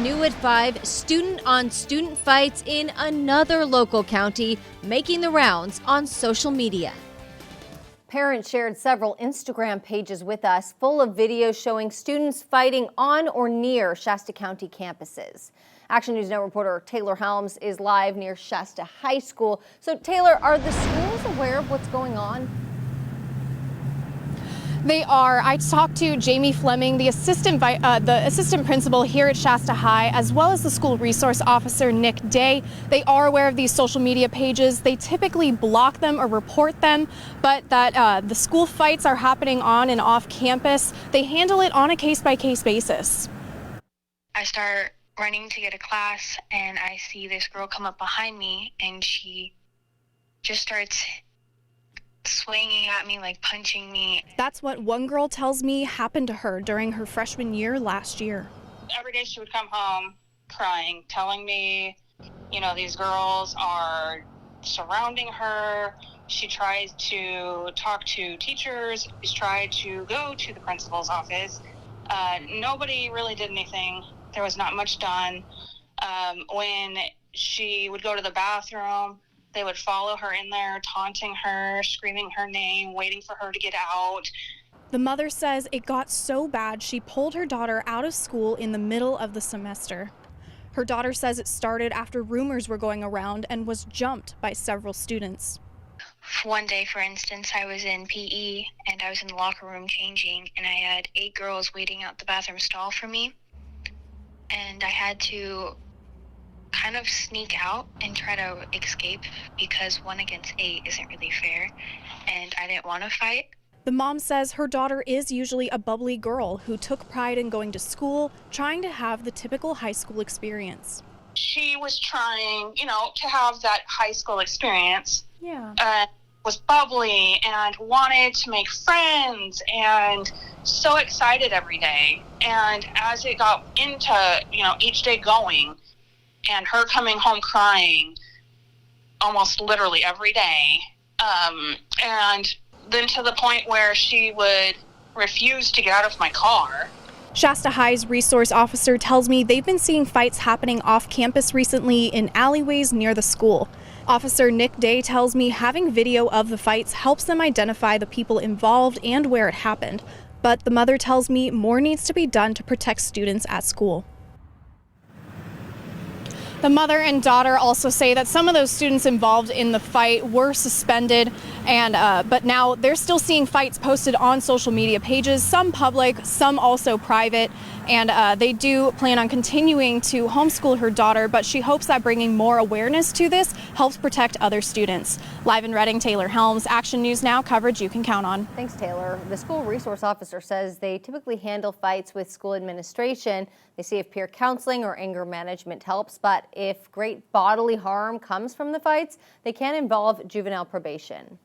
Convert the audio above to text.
New at 5, student-on-student fights in another local county making the rounds on social media. Parents shared several Instagram pages with us full of videos showing students fighting on or near Shasta County campuses. Action News Now reporter Taylor Helms is live near Shasta High School. So Taylor, are the schools aware of what's going on? They are. I talked to Jamie Fleming, the assistant principal here at Shasta High, as well as the school resource officer, Nick Day. They are aware of these social media pages. They typically block them or report them, but that the school fights are happening on and off campus. They handle it on a case-by-case basis. I start running to get a class, and I see this girl come up behind me, and she just starts swinging at me, like punching me. That's what one girl tells me happened to her during her freshman year last year. Every day she would come home crying, telling me, these girls are surrounding her. She tries to talk to teachers. She's tried to go to the principal's office. Nobody really did anything. There was not much done. When she would go to the bathroom, they would follow her in there, taunting her, screaming her name, waiting for her to get out. The mother says it got so bad she pulled her daughter out of school in the middle of the semester. Her daughter says it started after rumors were going around and was jumped by several students. One day, for instance, I was in PE and I was in the locker room changing, and I had 8 girls waiting out the bathroom stall for me. And I had to kind of sneak out and try to escape because 1 against 8 isn't really fair, and I didn't want to fight. The mom says her daughter is usually a bubbly girl who took pride in going to school, trying to have the typical high school experience. She was trying, to have that high school experience. Yeah. Was bubbly and wanted to make friends and so excited every day. And as it got into, each day going, and her coming home crying almost literally every day, and then to the point where she would refuse to get out of my car. Shasta High's resource officer tells me they've been seeing fights happening off campus recently in alleyways near the school. Officer Nick Day tells me having video of the fights helps them identify the people involved and where it happened. But the mother tells me more needs to be done to protect students at school. The mother and daughter also say that some of those students involved in the fight were suspended, but now they're still seeing fights posted on social media pages, some public, some also private, and they do plan on continuing to homeschool her daughter, but she hopes that bringing more awareness to this helps protect other students. Live in Reading, Taylor Helms, Action News Now, coverage you can count on. Thanks, Taylor. The school resource officer says they typically handle fights with school administration. They see if peer counseling or anger management helps, but if great bodily harm comes from the fights, they can involve juvenile probation.